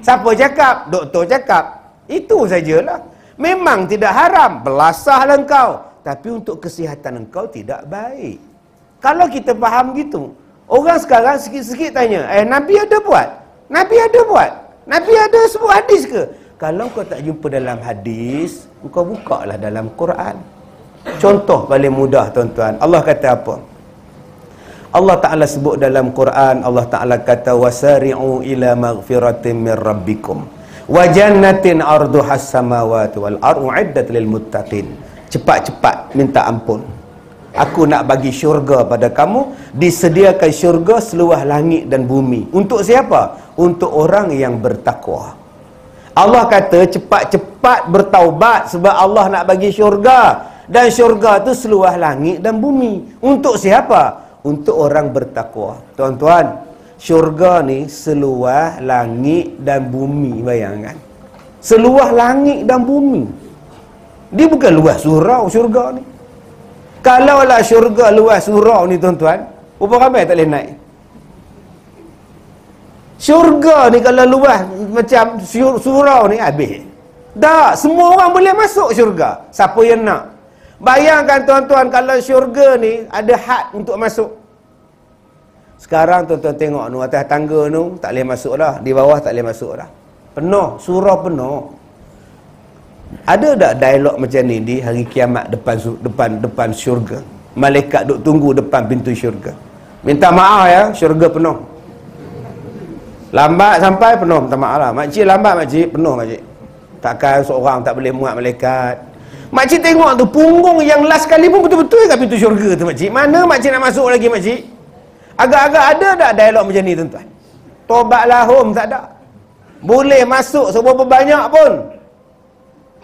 Siapa cakap? Doktor cakap. Itu sajalah. Memang tidak haram, belasahlah engkau, tapi untuk kesihatan engkau tidak baik. Kalau kita faham gitu, orang sekarang sikit-sikit tanya, Nabi ada buat? Nabi ada buat? Nabi ada sebut hadis ke? Kalau kau tak jumpa dalam hadis, kau bukalah dalam Quran. Contoh paling mudah tuan-tuan, Allah kata apa? Allah Ta'ala sebut dalam Quran, Allah Ta'ala kata, wasari'u ila maghfiratin min rabbikum wa jannatin arduhas samawati wal ardu uiddat lil muttaqin. Cepat-cepat minta ampun. Aku nak bagi syurga pada kamu, disediakan syurga seluas langit dan bumi. Untuk siapa? Untuk orang yang bertakwa. Allah kata cepat-cepat bertaubat sebab Allah nak bagi syurga. Dan syurga tu seluas langit dan bumi. Untuk siapa? Untuk orang bertakwa. Tuan-tuan, syurga ni seluas langit dan bumi. Bayangkan, seluas langit dan bumi. Dia bukan luas surau syurga ni. Kalaulah syurga luas surau ni tuan-tuan, berapa ramai tak boleh naik? Syurga ni kalau luas macam surau ni habis. Tak, semua orang boleh masuk syurga. Siapa yang nak? Bayangkan tuan-tuan, kalau syurga ni ada had untuk masuk. Sekarang tuan-tuan tengok tu, atas tangga tu tak boleh masuk dah, di bawah tak boleh masuk dah. Penuh, surau penuh. Ada tak dialog macam ni di hari kiamat depan syurga? Malaikat duk tunggu depan pintu syurga. Minta maaf ya, syurga penuh. Lambat sampai penuh, minta maaf lah. Makcik lambat makcik, penuh makcik. Takkan seorang tak boleh muat malaikat. Makcik tengok tu, punggung yang last kali pun betul-betul kat pintu syurga tu makcik. Mana makcik nak masuk lagi makcik? Agak-agak ada tak dialog macam ni tuan-tuan? Tobatlah home, tak ada. Boleh masuk seberapa banyak pun.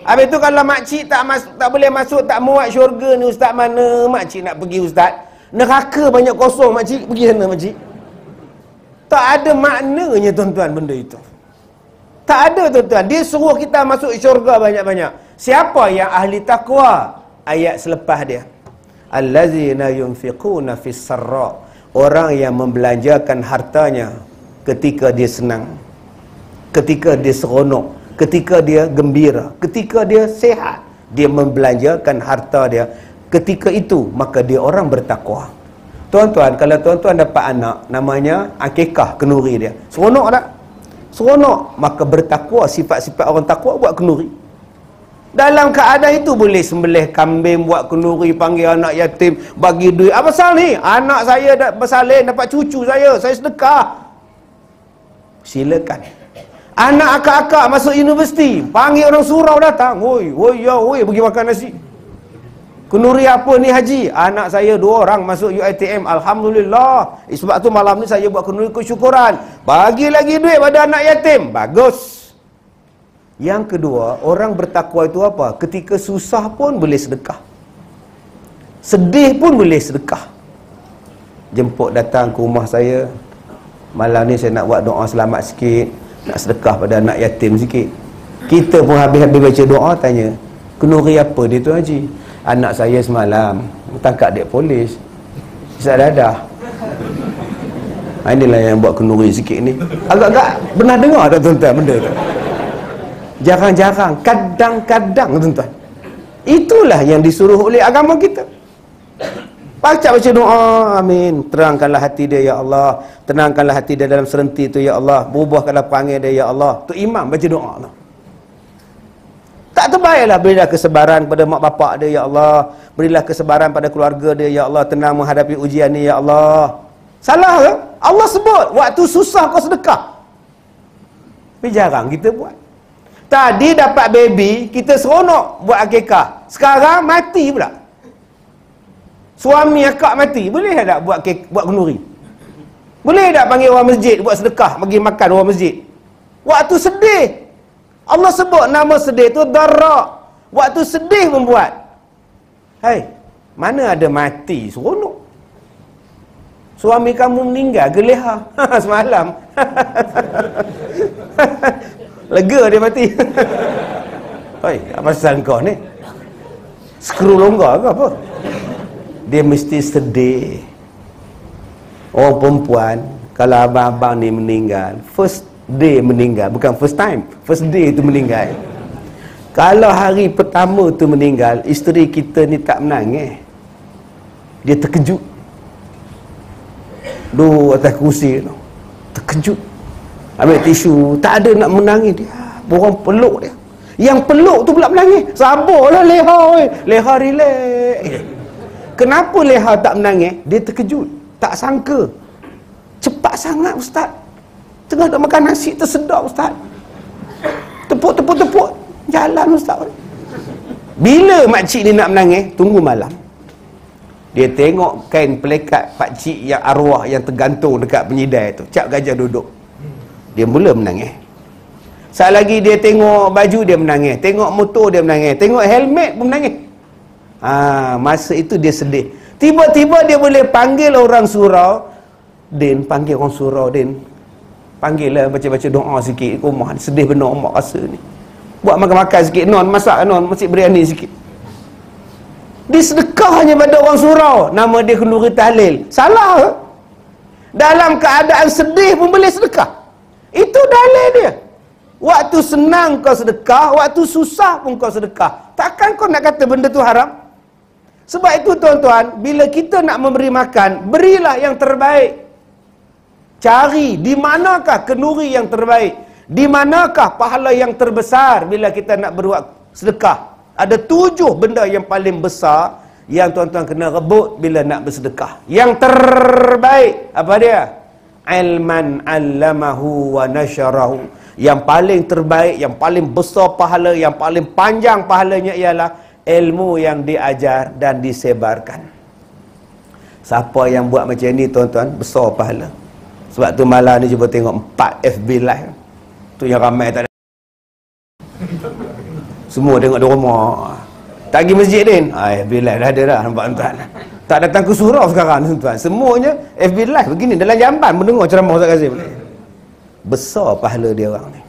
Habis tu kalau makcik tak boleh masuk, tak muat syurga ni, ustaz mana makcik nak pergi ustaz? Neraka banyak kosong makcik, pergi sana makcik. Tak ada maknanya tuan-tuan benda itu. Tak ada tuan-tuan. Dia suruh kita masuk syurga banyak-banyak. Siapa yang ahli takwa? Ayat selepas dia. Allazina yunfiquna fis sarra. Orang yang membelanjakan hartanya ketika dia senang, ketika dia seronok, ketika dia gembira, ketika dia sehat. Dia membelanjakan harta dia ketika itu, maka dia orang bertakwa. Tuan-tuan, kalau tuan-tuan dapat anak, namanya akikah kenuri dia, seronok tak? Seronok. Maka bertakwa, sifat-sifat orang takwa buat kenuri. Dalam keadaan itu boleh sembelih kambing, buat kenuri, panggil anak yatim, bagi duit. Apa pasal ni? Anak saya dah bersalin, dapat cucu saya sedekah. Silakan. Anak akak-akak masuk universiti, panggil orang surau datang. Woi, pergi makan nasi. Kenuri apa ni haji? Anak saya 2 orang masuk UiTM. Alhamdulillah. Sebab tu malam ni saya buat kenuri kesyukuran. Bagi lagi duit pada anak yatim. Bagus. Yang kedua, orang bertakwa itu apa? Ketika susah pun boleh sedekah. Sedih pun boleh sedekah. Jemput datang ke rumah saya. Malam ni saya nak buat doa selamat sikit. Nak sedekah pada anak yatim sikit. Kita pun habis-habis baca doa tanya, kenuri apa dia tu haji? Anak saya semalam tangkap dek polis. Isap dadah. Inilah yang buat kenuri sikit ni. Agak-agak pernah dengar tak tuan-tuan benda tu? Jarang-jarang, kadang-kadang tuan-tuan. Itulah yang disuruh oleh agama kita. Baca doa, amin. Terangkanlah hati dia ya Allah. Tenangkanlah hati dia dalam serenti tu ya Allah. Berubahkanlah perangai dia ya Allah. Tu imam baca doa tu. Tak terbaiklah berilah kesabaran pada mak bapak dia ya Allah. Berilah kesabaran pada keluarga dia ya Allah. Tenang menghadapi ujian ni ya Allah. Salah ke? Allah sebut waktu susah kau sedekah. Tapi jarang kita buat. Tadi dapat baby, kita seronok buat akikah. Sekarang mati pula. Suami akak mati, boleh tak buat kenuri? Boleh tak panggil orang masjid buat sedekah, bagi makan orang masjid? Waktu sedih, Allah sebut nama sedih tu darra. Waktu sedih membuat. Hai, mana ada mati seronok? Suami kamu meninggal ke leha semalam? Lega dia mati. Hoi, apa pasal kau ni? Skru longgar ke apa? Dia mesti sedih. Orang perempuan, kalau abang-abang ni meninggal, first day meninggal, bukan first time, first day tu meninggal. Kalau hari pertama tu meninggal, isteri kita ni tak menangis, dia terkejut, duduk atas kursi tu, terkejut, ambil tisu, tak ada nak menangis dia, orang peluk dia. Yang peluk tu pula menangis. Sabarlah Leha, Leha relax. Kenapa Leha tak menangis? Dia terkejut, tak sangka. Cepat sangat ustaz, tengah nak makan nasi tersedar ustaz, tepuk jalan ustaz. Bila makcik ni nak menangis, tunggu malam. Dia tengok kain pelekat pakcik yang arwah yang tergantung dekat penyidai tu, cap gajah duduk, dia mula menangis. Saat lagi dia tengok baju, dia menangis. Tengok motor, dia menangis. Tengok helmet pun menangis. Masa itu dia sedih. Tiba-tiba dia boleh panggil orang surau. Din, panggil orang surau, Din. Panggil lah, baca-baca doa sikit. Rumah sedih benar mak rasa ni. Buat makan-makan sikit. Non, masak non, masih biryani sikit. Dia sedekah hanya pada orang surau. Nama dia Kenduri Tahlil. Salah ke? Dalam keadaan sedih pun boleh sedekah. Itu dalil dia. Waktu senang kau sedekah, waktu susah pun kau sedekah. Takkan kau nak kata benda tu haram? Sebab itu tuan-tuan, bila kita nak memberi makan, berilah yang terbaik. Cari di manakah kenduri yang terbaik, di manakah pahala yang terbesar bila kita nak berbuat sedekah. Ada 7 benda yang paling besar yang tuan-tuan kena rebut bila nak bersedekah. Yang terbaik apa dia? Ilman 'allamahu wa nasyarahu. Yang paling terbaik, yang paling besar pahala, yang paling panjang pahalanya ialah ilmu yang diajar dan disebarkan. Siapa yang buat macam ni tuan-tuan, besar pahala. Sebab tu malam ni cuba tengok 4 FB live. Tu yang ramai tak ada. Semua tengok di rumah. Tak pergi masjid Din. FB live dah ada dah, nampak tuan. Tak datang ke surau sekarang tuan. Semuanya FB live begini dalam jamban mendengar ceramah Ustaz Kazim ni. Besar pahala dia orang ni.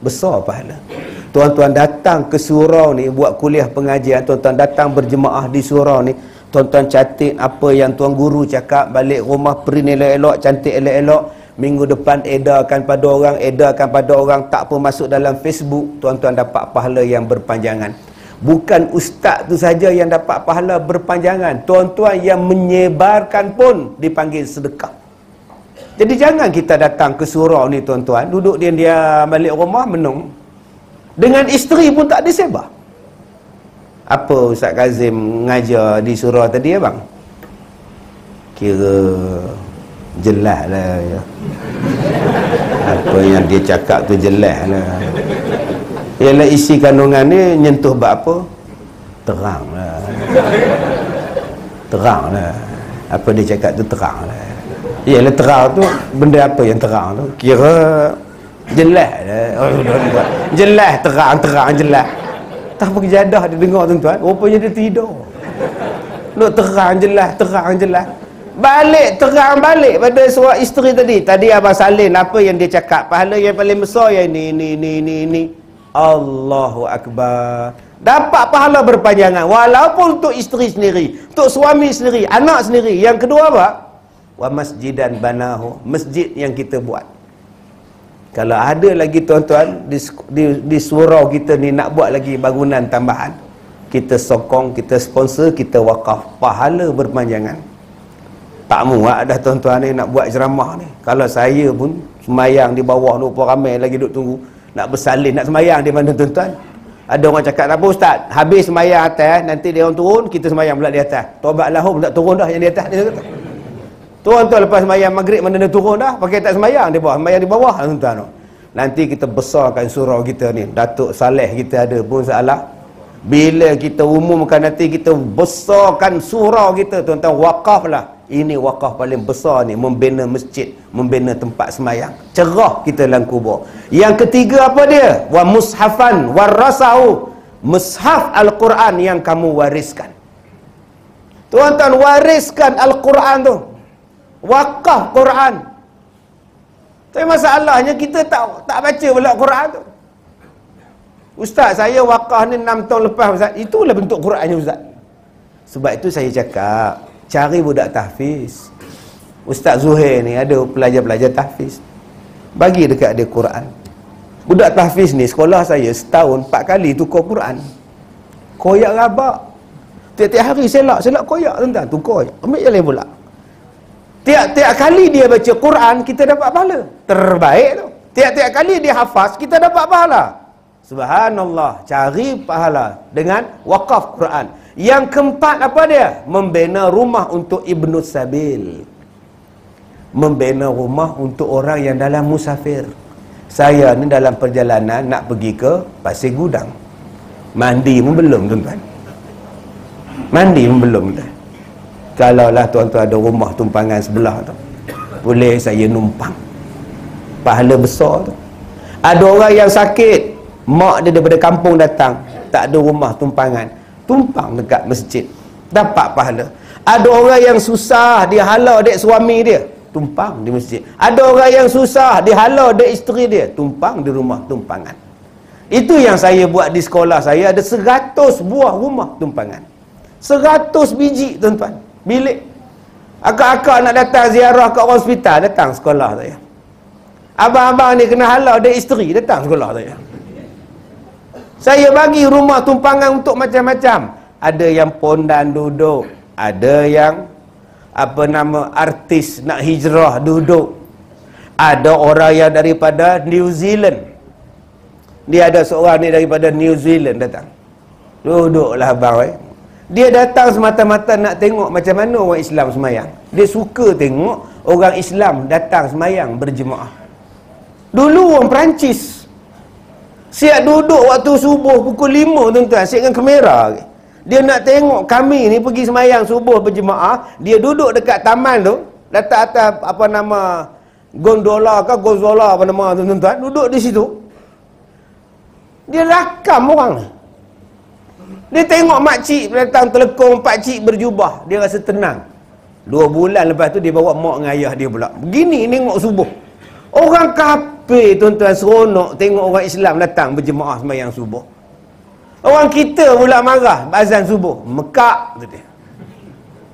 Besar pahala. Tuan-tuan datang ke surau ni buat kuliah pengajian, tuan-tuan datang berjemaah di surau ni, tuan-tuan catat apa yang tuan guru cakap, balik rumah print elok-elok, cantik elok-elok, minggu depan edarkan pada orang, tak apa masuk dalam Facebook, tuan-tuan dapat pahala yang berpanjangan. Bukan ustaz tu saja yang dapat pahala berpanjangan, tuan-tuan yang menyebarkan pun dipanggil sedekah. Jadi jangan kita datang ke surau ni tuan-tuan, duduk diam-diam balik rumah menung. Dengan isteri pun tak disebar. Apa Ustaz Kazim ngajar di surau tadi abang? Kira jelas lah ya. Apa yang dia cakap tu jelas lah. Ialah isi kandungan ni nyentuh bab apa? Terang lah. Terang lah. Apa dia cakap tu terang lah. Ialah terang tu, benda apa yang terang tu? Kira jelas lah. Jelas, terang, jelas. Tak apa kejadah dia dengar tuan-tuan. Rupanya dia tidur. Nak terang, jelas. Balik, terang balik pada suara isteri tadi. Tadi Abang Salin, apa yang dia cakap? Pahala yang paling besar yang ni. Allahu Akbar. Dapat pahala berpanjangan. Walaupun untuk isteri sendiri, untuk suami sendiri, anak sendiri. Yang kedua apa? Wa masjidan banahu, masjid yang kita buat. Kalau ada lagi tuan-tuan di surau kita ni nak buat lagi bangunan tambahan, kita sokong, kita sponsor, kita wakaf, pahala berpanjangan. Tak muat dah tuan-tuan ni nak buat ceramah ni. Kalau saya pun semayang di bawah, lupa ramai lagi duduk tunggu nak bersalin, nak semayang di mana tuan-tuan. Ada orang cakap, tak apa ustaz, habis semayang atas, nanti dia orang turun, kita semayang pula di atas. Tobat lahum, tak turun dah yang di atas, dia kata. Tuan-tuan lepas semayang maghrib mana dia turun dah, pakai tak semayang di bawah, semayang di bawah tuan-tuan. Nanti kita besarkan surau kita ni. Datuk Saleh kita ada pun salah. Bila kita umumkan nanti kita besarkan surau kita tuan-tuan, wakaf lah. Ini wakaf paling besar ni, membina masjid, membina tempat semayang. Cerah kita dalam kubur. Yang ketiga apa dia? Wa mushafan warasahu, mushaf Al-Quran yang kamu wariskan. Tuan-tuan, wariskan Al-Quran tu. Wakaf Quran. Tapi masalahnya kita tak baca pula Quran tu. Ustaz, saya wakaf ni 6 tahun lepas Ustaz. Itulah bentuk Qurannya Ustaz. Sebab itu saya cakap, cari budak tahfiz. Ustaz Zuhair ni ada pelajar-pelajar tahfiz. bagi dekat dia Quran. Budak tahfiz ni, sekolah saya setahun 4 kali tukar Quran. Koyak rabak. Tiap-tiap hari selak koyak tuan-tuan, tukar je. Ambil je lain pula. Tiap-tiap kali dia baca Quran, kita dapat pahala. Terbaik tu. Tiap-tiap kali dia hafaz, kita dapat pahala. Subhanallah, cari pahala dengan wakaf Quran. Yang keempat apa dia? Membina rumah untuk Ibnu Sabil. Membina rumah untuk orang yang dalam musafir. Saya ni dalam perjalanan nak pergi ke Pasir Gudang. Mandi pun belum tuan-tuan. Mandi pun belum tuan. Kalaulah tuan-tuan ada rumah tumpangan sebelah tu, boleh saya numpang. Pahala besar tu. Ada orang yang sakit, mak dia daripada kampung datang, tak ada rumah tumpangan, tumpang dekat masjid, dapat pahala. Ada orang yang susah, dia halau dek suami dia, tumpang di masjid. Ada orang yang susah, dia halau dek isteri dia, tumpang di rumah tumpangan. Itu yang saya buat di sekolah saya. Ada 100 buah rumah tumpangan, 100 biji tuan-tuan, bilik. Akak-akak nak datang ziarah kat hospital, datang sekolah saya. Abang-abang ni kena halau dek isteri, datang sekolah saya. Saya bagi rumah tumpangan untuk macam-macam. Ada yang pondan duduk, ada yang artis nak hijrah duduk. Ada orang yang daripada New Zealand. Dia ada seorang ni daripada New Zealand datang. Duduklah abang Dia datang semata-mata nak tengok macam mana orang Islam semayang. Dia suka tengok orang Islam datang semayang berjemaah. Dulu orang Perancis siap duduk waktu subuh pukul 5 tuan-tuan, siap dengan kamera. Dia nak tengok kami ni pergi semayang subuh berjemaah, dia duduk dekat taman tu, letak atas gondola ke gozola apa nama tuan-tuan, duduk di situ. Dia rakam orang ni. Dia tengok makcik datang telekong, pakcik berjubah, dia rasa tenang. 2 bulan lepas tu dia bawa mak dengan ayah dia pula. Begini tengok subuh. Orang kafir tuan-tuan seronok tengok orang Islam datang berjemaah sembahyang subuh. Orang kita pula marah azan subuh, mekak tu dia.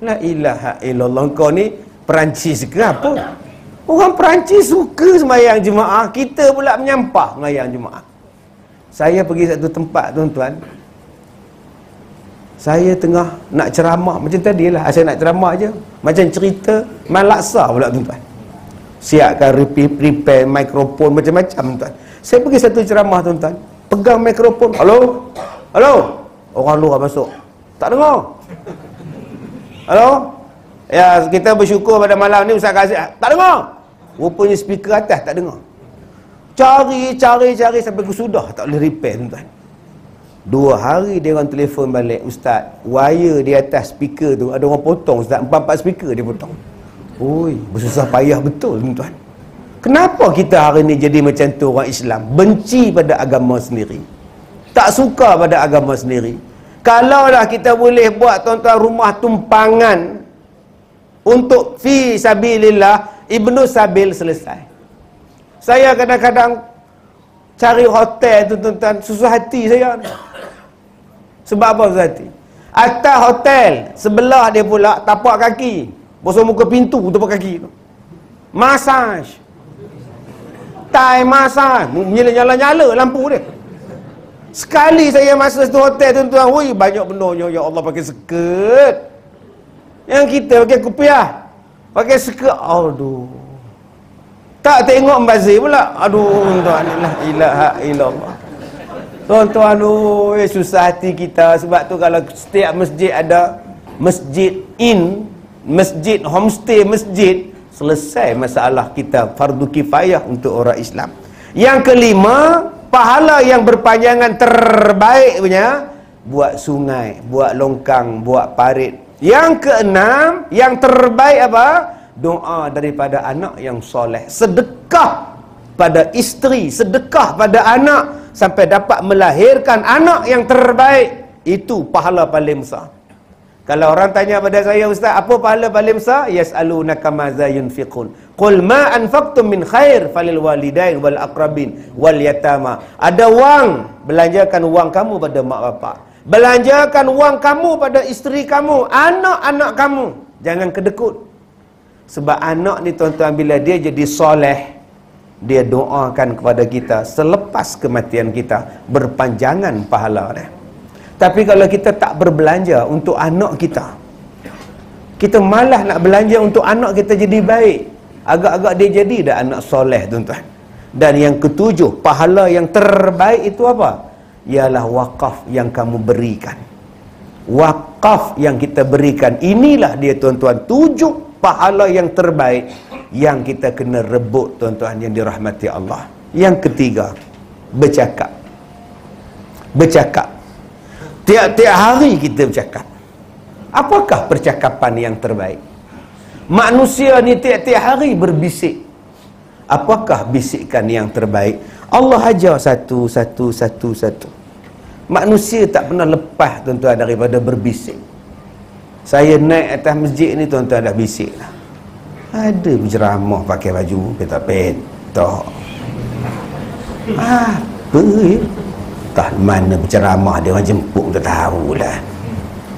La ilaha illallah, kau ni Perancis ke apa? Orang Perancis suka sembahyang jemaah, kita pula menyampah sembahyang jemaah. Saya pergi satu tempat tuan-tuan, saya tengah nak ceramah macam tadilah, saya nak ceramah je, macam cerita Malaksa pula tuan-tuan. Siapkan prepare mikrofon macam-macam tuan. Saya pergi satu ceramah tuan-tuan, pegang mikrofon, halo, orang luar masuk, tak dengar. Halo, ya kita bersyukur pada malam ni Ustaz Kazim, tak dengar. Rupanya speaker atas tak dengar. Cari sampai ke sudah tak boleh repair tuan-tuan. 2 hari dia orang telefon balik, Ustaz, wire di atas speaker tu ada orang potong Ustaz, 4 speaker dia potong. Oi, bersusah payah betul tuan-tuan. Kenapa kita hari ni jadi macam tu orang Islam? Benci pada agama sendiri, tak suka pada agama sendiri. Kalaulah kita boleh buat tuan-tuan rumah tumpangan untuk fi sabilillah, Ibnu Sabil selesai. Saya kadang-kadang cari hotel tu tuan-tuan, susah hati saya ni. Sebab apa susah hati? Atas hotel sebelah dia pula tapak kaki, bosok muka pintu tapak kaki tu, masaj, Thai masaj, nyala-nyala lampu dia. Sekali saya masuk satu hotel tuan-tuan, oi banyak benarnya, ya Allah, pakai skirt. Yang kita pakai kopiah, pakai skirt, aduh. Tak tengok membazir pula. Aduh tuan-tuan, la ilaha illallah. Tuan-tuan, susah hati kita. Sebab tu kalau setiap masjid ada masjid masjid, homestay masjid, selesai masalah kita, fardu kifayah untuk orang Islam. Yang kelima, pahala yang berpanjangan terbaik punya, buat sungai, buat longkang, buat parit. Yang keenam, yang terbaik apa? Doa daripada anak yang soleh, sedekah pada isteri, sedekah pada anak sampai dapat melahirkan anak yang terbaik. Itu pahala paling besar. Kalau orang tanya pada saya, Ustaz, apa pahala paling besar? Yas'alunaka madza yunfiqun. Qul ma anfaqtum min khair falil walidain wal aqrabin wal yatama. Ada wang, belanjakan wang kamu pada mak bapak. Belanjakan wang kamu pada isteri kamu, anak-anak kamu. Jangan kedekut. Sebab anak ni tuan-tuan, bila dia jadi soleh, dia doakan kepada kita selepas kematian kita, berpanjangan pahala dia. Tapi kalau kita tak berbelanja untuk anak kita, kita malah nak belanja untuk anak kita jadi baik, agak-agak dia jadi dah anak soleh, tuan-tuan. Dan yang ketujuh, pahala yang terbaik itu apa? Ialah wakaf yang kamu berikan. Wakaf yang kita berikan, inilah dia, tuan-tuan, 7 pahala yang terbaik yang kita kena rebut, tuan-tuan yang dirahmati Allah. Yang ketiga, bercakap. Bercakap. Tiap-tiap hari kita bercakap. Apakah percakapan yang terbaik? Manusia ni tiap-tiap hari berbisik. Apakah bisikan yang terbaik? Allah ajar satu. Manusia tak pernah lepas, tuan-tuan, daripada berbisik. Saya naik atas masjid ni, tuan-tuan, dah bisik lah. Ada berceramah pakai baju petak. Apa ya? Tak mana berceramah dia, orang jemput tak tahulah.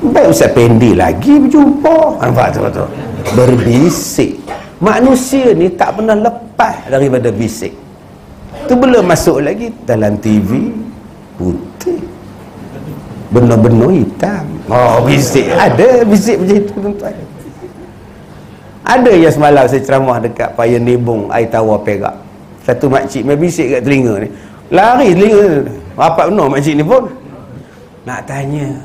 Baik Ustaz Pendi lagi berjumpa. Nampak tu? Berbisik. Manusia ni tak pernah lepas daripada bisik. Tu belum masuk lagi dalam TV putih, benar-benar hitam. Oh, bisik. Ada bisik macam itu, tuan-tuan. Ada yang semalam saya ceramah dekat Paya Nebong, air tawar Perak. Satu makcik main bisik kat telinga ni. Lari telinga. Rapat benar makcik ni pun. Nak tanya,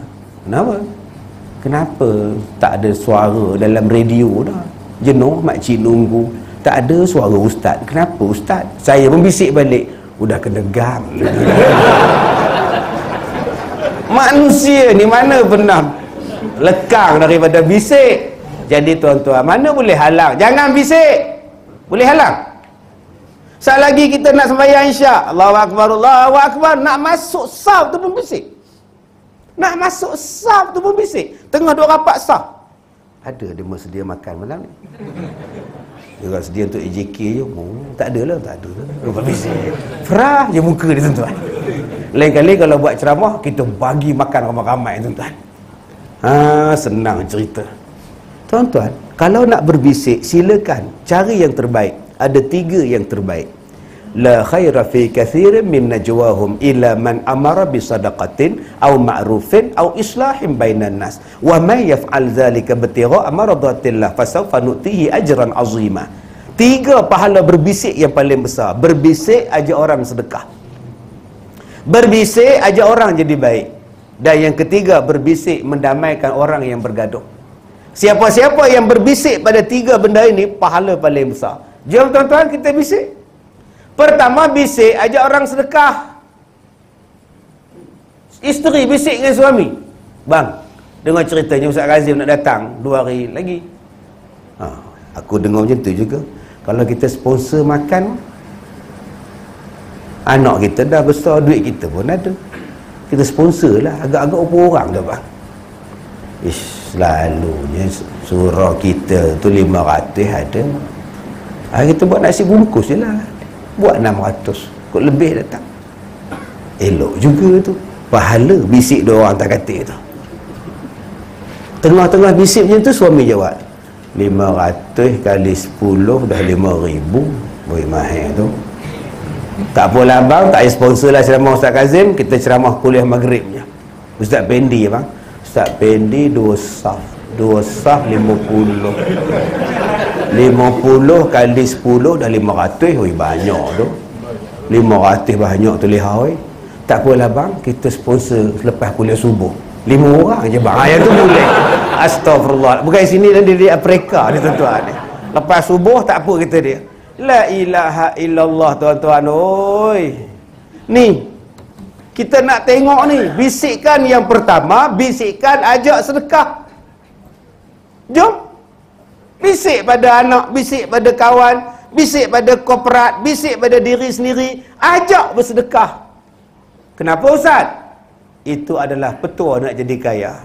Kenapa tak ada suara dalam radio dah? Jenuh makcik nunggu. Tak ada suara ustaz. Kenapa ustaz? Saya pun bisik balik. Udah kena gam. Manusia ni mana pernah lekang daripada bisik? Jadi tuan-tuan, mana boleh halang? Jangan bisik. Boleh halang? Saat lagi kita nak sembahyang Isyak, Allahu Akbar, Allahu Akbar, nak masuk saf tu pun bisik. Nak masuk saf tu pun bisik. Tengah duk rapat saf, ada dia sedia makan malam ni. Dia orang sedia untuk AJK je. Tak ada lah. Lupa bisik. Frah je muka dia, tuan-tuan. Lain kali kalau buat ceramah, kita bagi makan ramai-ramai, tuan-tuan. Senang cerita. Tuan-tuan, kalau nak berbisik, silakan cari yang terbaik. Ada 3 yang terbaik. La khaira fi kathirin min najwahum illa man amara bi sadaqatin aw ma'rufin aw islahin bainan nas wa may yaf'al dhalika ibtigha'a maradatillah fasawfa nu'tihi ajran 'azima. 3 pahala berbisik yang paling besar. Berbisik ajak orang sedekah. Berbisik ajak orang jadi baik. Dan yang ketiga, berbisik mendamaikan orang yang bergaduh. Siapa-siapa yang berbisik pada 3 benda ini, pahala paling besar. Jom tuan-tuan, kita bisik. Pertama, bisik ajak orang sedekah. Isteri bisik dengan suami, bang, dengar ceritanya Ustaz Kazim nak datang 2 hari lagi. Aku dengar macam tu juga. Kalau kita sponsor makan, anak kita dah besar, duit kita pun ada, kita sponsor lah. Agak-agak berapa orang dah, bang? Selalunya surau kita tu 500 ada. Kita buat nasi bungkus je lah, buat 600, kok lebih datang. Elok juga tu. Pahala bisik 2 orang tak kata tu. Tengah-tengah bisik macam tu, suami jawab, 500 kali 10 dah 5,000. Boleh mahal tu. Tak apalah bang, tak payah sponsor lah ceramah Ustaz Kazim. Kita ceramah kuliah maghribnya Ustaz Pendi, bang. Ustaz Pendi 2 saf 50 kali 10 dah 500. Oi, banyak tu. 500 banyak tu lihai. Tak apalah bang, kita sponsor selepas kuliah subuh 5 orang je bang. Yang tu boleh. Astagfirullah. Bukan sini dan di Afrika ni, tuan-tuan. Lepas subuh tak apa kita dia. La ilaha illallah, tuan-tuan. Oi, ni kita nak tengok ni. Bisikan yang pertama, bisikan ajak sedekah. Jom. Bisik pada anak, bisik pada kawan, bisik pada korporat, bisik pada diri sendiri. Ajak bersedekah. Kenapa Ustaz? Itu adalah petua nak jadi kaya.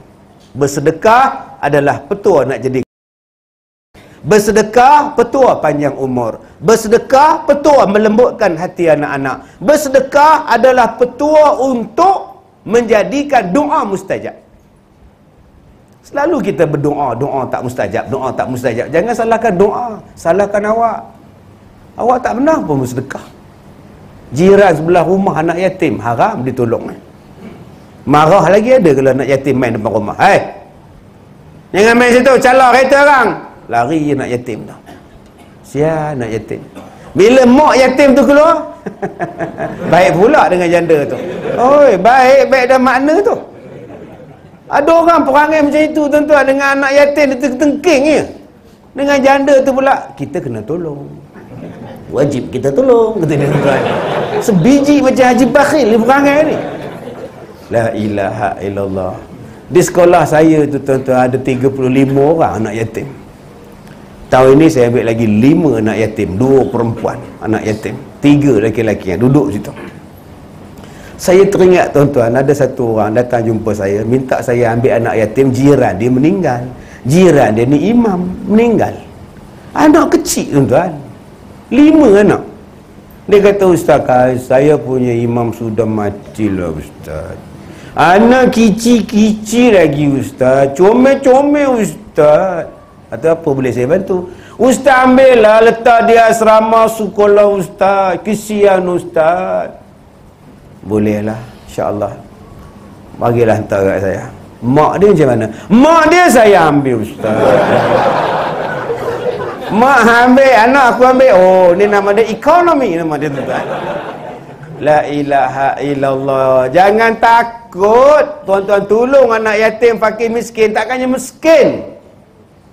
Bersedekah adalah petua nak jadi kaya. Bersedekah petua panjang umur. Bersedekah petua melembutkan hati anak-anak. Bersedekah adalah petua untuk menjadikan doa mustajab. Selalu kita berdoa, doa tak mustajab, doa tak mustajab. Jangan salahkan doa, salahkan awak. Awak tak pernah pun bersedekah. Jiran sebelah rumah anak yatim, haram ditolong. Marah lagi ada kalau anak yatim main depan rumah. Jangan main situ, calak kereta orang. Lari je anak yatim tu. Sial anak yatim. Bila mak yatim tu keluar, baik pula dengan janda tu. Oi, baik dah makna tu. Ada orang perangai macam itu tuan-tuan, dengan anak yatim dia tertengking je. Dengan janda tu pula, kita kena tolong. Wajib kita tolong, kata dia tuan. Sebiji macam Haji Bakhil ni perangai ni. La ilaha illallah. Di sekolah saya tu tuan-tuan ada 35 orang anak yatim. Tahun ini saya ambil lagi 5 anak yatim, 2 perempuan anak yatim, 3 lelaki-lelaki yang duduk situ. Saya teringat tuan-tuan, ada satu orang datang jumpa saya, minta saya ambil anak yatim jiran dia meninggal. Jiran dia ni imam, meninggal. Anak kecil tuan-tuan, 5 anak. Dia kata, "Ustaz, saya punya imam sudah mati lah Ustaz. Anak kicik-kicik lagi Ustaz, comel-comel Ustaz." Atau apa boleh saya bantu? "Ustaz ambillah, letak di asrama sekolah Ustaz, kesian Ustaz." Bolehlah, insya-Allah. Bagilah hantar kat saya. Mak dia macam mana? Mak dia saya ambil Ustaz. Mak ambil, anak aku ambil. Oh, ni nama dia ekonomi, nama dia tuan. La ilaha illallah. Jangan takut tuan-tuan, tolong anak yatim, fakir, miskin. Takkannya miskin,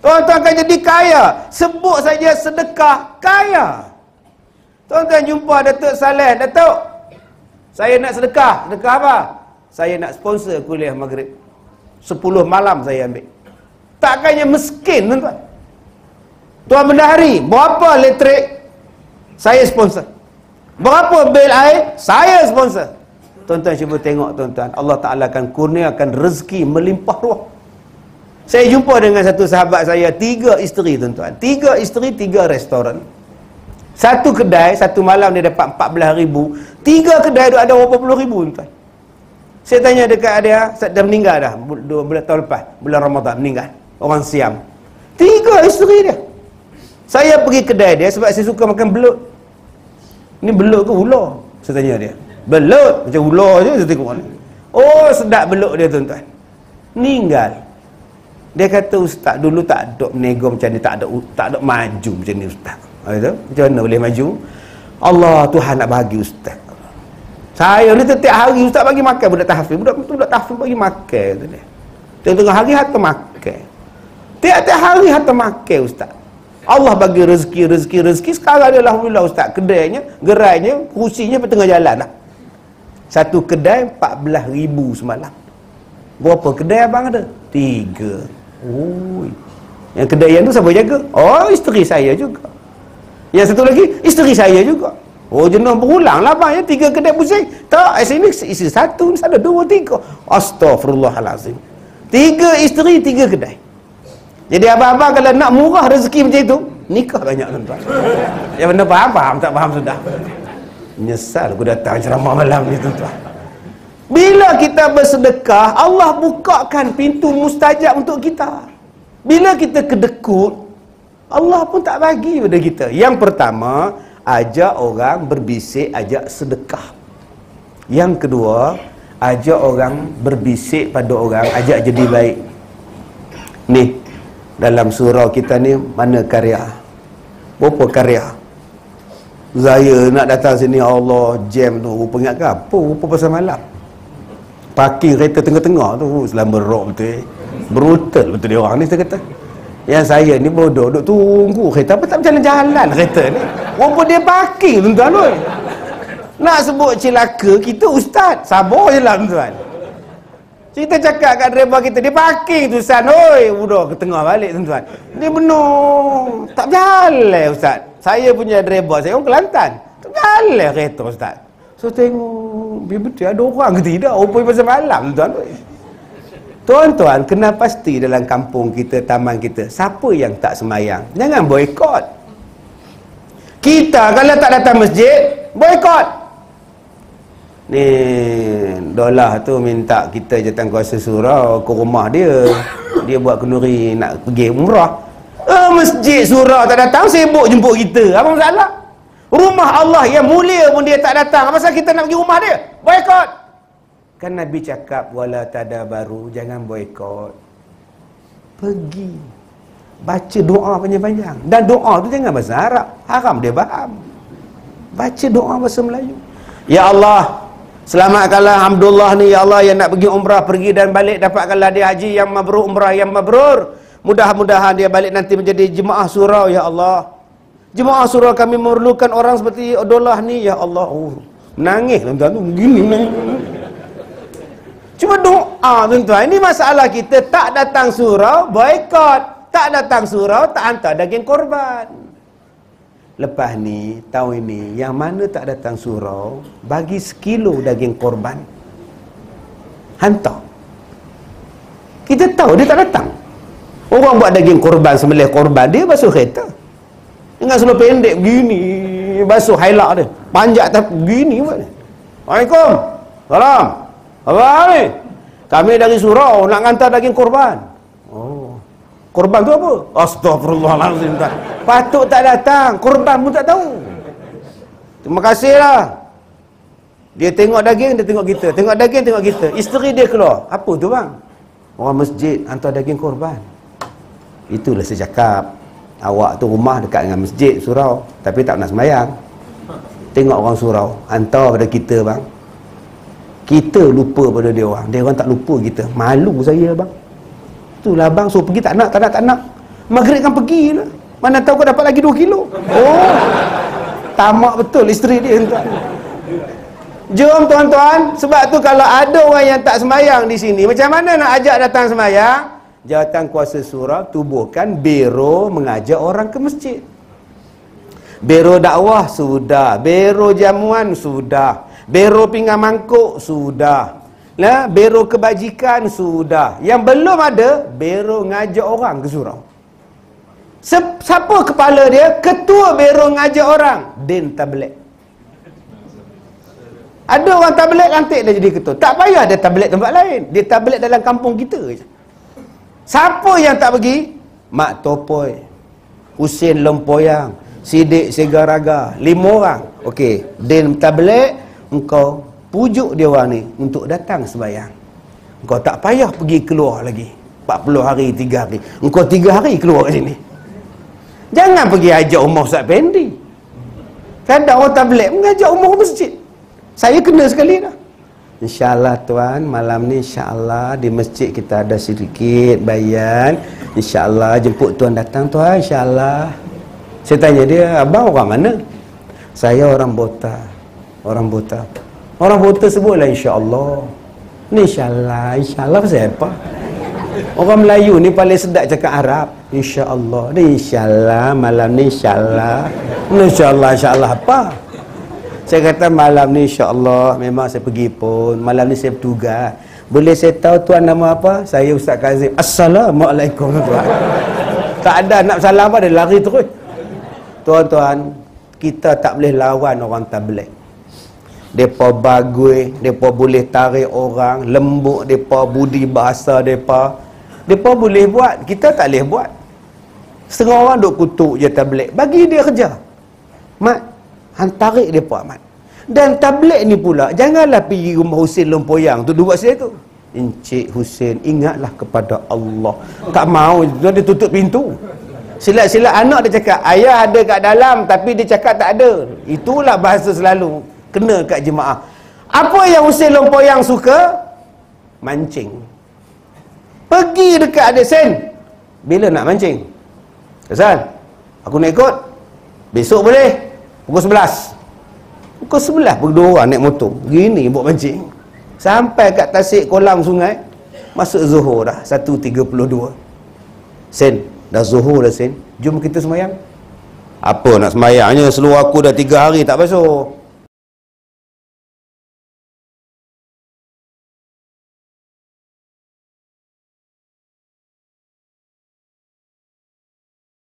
tuan-tuan akan jadi kaya. Sebut saja sedekah, kaya. Tuan-tuan jumpa Datuk Saleh, "Datuk, saya nak sedekah." "Sedekah apa?" "Saya nak sponsor kuliah maghrib. 10 malam saya ambil." Takkannya miskin tuan-tuan. "Tuan Bendahari, berapa elektrik?" "Saya sponsor." "Berapa bil air?" "Saya sponsor." Tuan-tuan cuba tengok tuan-tuan, Allah Ta'ala akan kurniakan rezeki melimpah ruah. Saya jumpa dengan satu sahabat saya, 3 isteri tuan-tuan. 3 isteri, 3 restoran. Satu kedai, satu malam dia dapat 14,000. 3 kedai dia ada berapa puluh ribu tuan-tuan. Saya tanya dekat dia, dah meninggal dah, 2 bulan tahun lepas, bulan Ramadan meninggal. Orang Siam. 3 isteri dia. Saya pergi kedai dia sebab saya suka makan belut. Ni belut ke ular? Saya tanya dia. Belut, macam ular je saya tengok ni. Oh, sedap belut dia tuan-tuan. Meninggal. Dia kata, "Ustaz, dulu tak ada menego macam ni, tak ada maju macam ni Ustaz." Kata, "Macam mana boleh maju?" "Allah, Tuhan nak bagi Ustaz. Saya ni setiap hari Ustaz bagi makan budak tahfiz. Budak tahfiz bagi makan," kata dia. Tengah hari harta makan. Tiap-tiap hari harta makan Ustaz. Allah bagi rezeki. Sekarang dia alhamdulillah Ustaz, kedainya, gerainya, kursinya bertengah jalan lah. Satu kedai 14,000 semalam. Berapa kedai abang ada? 3. Oh, yang kedai yang tu siapa jaga? Oh, isteri saya juga. Yang satu lagi, isteri saya juga. Oh, jenuh berulang lah abang ya, 3 kedai pusing. Tak, sini isteri 1, sana 2, 3. Astaghfirullahalazim. 3 isteri, 3 kedai. Jadi abang-abang kalau nak murah rezeki macam itu, nikah banyak tuan-tuan. Yang benda faham, tak faham sudah. Menyesal aku datang ceramah malam ni tuan-tuan. Bila kita bersedekah, Allah bukakan pintu mustajab untuk kita. Bila kita kedekut, Allah pun tak bagi pada kita. Yang pertama, ajak orang berbisik, ajak sedekah. Yang kedua, ajak orang berbisik pada orang, ajak jadi baik. Ni, dalam surau kita ni, mana karya? Berapa karya? Saya nak datang sini, Allah, jam tu, rupa ingat ke apa? Rupa pasal malam. Parking kereta tengah-tengah tu, selama rock betul. Brutal betul dia orang ni, saya kata. Yang saya ni bodoh, duk tunggu kereta, apa tak berjalan-jalan kereta ni. Rupa dia parking tuan-tuan. Nak sebut celaka, kita ustaz. Sabar je lah tuan-tuan. Kita cakap kat driver kita, dia parking tu Ustaz. Oi, udah ke tengah balik tuan-tuan. Dia benar tak berjalan Ustaz. Saya punya driver, saya orang Kelantan. Tak berjalan kereta Ustaz. So tengok, biar betul ada orang ke tidak. Rupanya pasal malam tuan. Tuan-tuan, kena pasti dalam kampung kita, taman kita, siapa yang tak semayang, jangan boikot. Kita kalau tak datang masjid, boikot. Ni Dolah tu minta kita jawatankuasa surau ke rumah dia. Dia buat kenduri nak pergi umrah. Masjid surau tak datang, sibuk jemput kita. Apa masalah? Rumah Allah yang mulia pun dia tak datang. Apa pasal kita nak pergi rumah dia? Boikot. Kan Nabi cakap, wala tadabaru, jangan boikot. Pergi. Baca doa panjang-panjang. Dan doa tu jangan bahasa Arab. Haram dia faham. Baca doa bahasa Melayu. Ya Allah, selamatkanlah Hamdullah ni, ya Allah, yang nak pergi umrah, pergi dan balik, dapatkanlah dia haji yang mabrur, umrah yang mabrur. Mudah-mudahan dia balik nanti menjadi jemaah surau, ya Allah. Jemaah surau kami memerlukan orang seperti Abdullah ni, ya Allah. Menangis tuan-tuan tu, begini menangis. Cuma doa tuan-tuan. Ini masalah kita, tak datang surau, boikot. Tak datang surau, tak hantar daging korban. Lepas ni, tahun ini, yang mana tak datang surau, bagi 1 kilo daging korban. Hantar. Kita tahu dia tak datang. Orang buat daging korban, sembelih korban, dia basuh kereta. Dengan seluar pendek begini, basuh hailak dia. Panjat tak begini buat dia. Waalaikumsalam. Salam. Apa ni? Kami dari surau nak hantar daging korban. Oh. Korban tu apa? Astagfirullahalazim. Patut tak datang, korban pun tak tahu. Terima kasihlah. Dia tengok daging, dia tengok kita. Tengok daging, tengok kita. Isteri dia keluar. Apa tu bang? Orang masjid hantar daging korban. Itulah saya cakap. Awak tu rumah dekat dengan masjid surau, tapi tak nak sembahyang. Tengok orang surau, hantar pada kita bang. Kita lupa pada dia orang tak lupa kita. Malu saya bang. Itulah bang, so pergi tak nak. Maghrib kan pergi lah. Mana tahu kau dapat lagi 2 kilo. Oh, tamak betul isteri dia tuan. Jom tuan-tuan, sebab tu kalau ada orang yang tak sembahyang di sini, macam mana nak ajak datang sembahyang? Jawatan kuasa surau tubuhkan biro mengajak orang ke masjid. Biro dakwah sudah, biro jamuan sudah, biro pinggan mangkuk sudah, nah, biro kebajikan sudah. Yang belum ada, biro ngajak orang ke surau. Siapa kepala dia? Ketua biro ngajak orang, Din Tabligh. Ada orang tabligh lantik dia jadi ketua. Tak payah dia tabligh tempat lain, dia tabligh dalam kampung kita je. Siapa yang tak pergi? Mak Topoi, Husin Lempoyang, Sidik Segaraga, 5 orang. Okey, Din Tabligh, engkau pujuk dia orang ni untuk datang sembahyang. Engkau tak payah pergi keluar lagi 40 hari, 3 hari. Engkau 3 hari keluar kat sini. Jangan pergi ajak umrah Ustaz Pendi. Kadang orang tabligh mengajak umrah masjid. Saya kena sekali dah. InsyaAllah tuan, malam ni insyaAllah di masjid kita ada sedikit bayan. InsyaAllah jemput tuan datang tuan, insyaAllah. Saya tanya dia, abang orang mana? Saya orang Bota. Orang Bota. Orang Bota sebutlah insyaAllah. Ni insyaAllah pasal apa? Orang Melayu ni paling sedap cakap Arab. InsyaAllah. Ni insyaAllah, malam ni insyaAllah. InsyaAllah apa? Saya kata malam ni insyaAllah memang saya pergi pun. Malam ni saya bertugas. Boleh saya tahu tuan nama apa? Saya Ustaz Kazim. Assalamualaikum tuan. Tak ada nak salam apa, dia lari terus. Tuan-tuan, kita tak boleh lawan orang tabligh. Depa bagui, depa boleh tarik orang, lembut depa, budi bahasa depa. Depa boleh buat, kita tak boleh buat. Setengah orang duk kutuk je tabligh. Bagi dia kerja. Mat, tarik depa mat. Dan tabligh ni pula, janganlah pergi rumah Husin Lempoyang tu duduk sini tu. Encik Husin, ingatlah kepada Allah. Tak mau, dia tutup pintu. Silat-silat anak dia cakap, ayah ada kat dalam tapi dia cakap tak ada. Itulah bahasa selalu kena kat jemaah. Apa yang Husin Lempoyang suka? Mancing. Pergi dekat ada Sen. Bila nak mancing? Hasan, aku nak ikut. Besok boleh? Pukul 11. Pukul 11 berdua orang naik motor. Gini buat mancing. Sampai kat tasik kolam sungai. Masuk Zuhur dah. 1.32. Sen, dah Zuhur dah Sen. Jom kita sembahyang. Apa nak sembahyangnya? Seluar aku dah 3 hari tak basuh.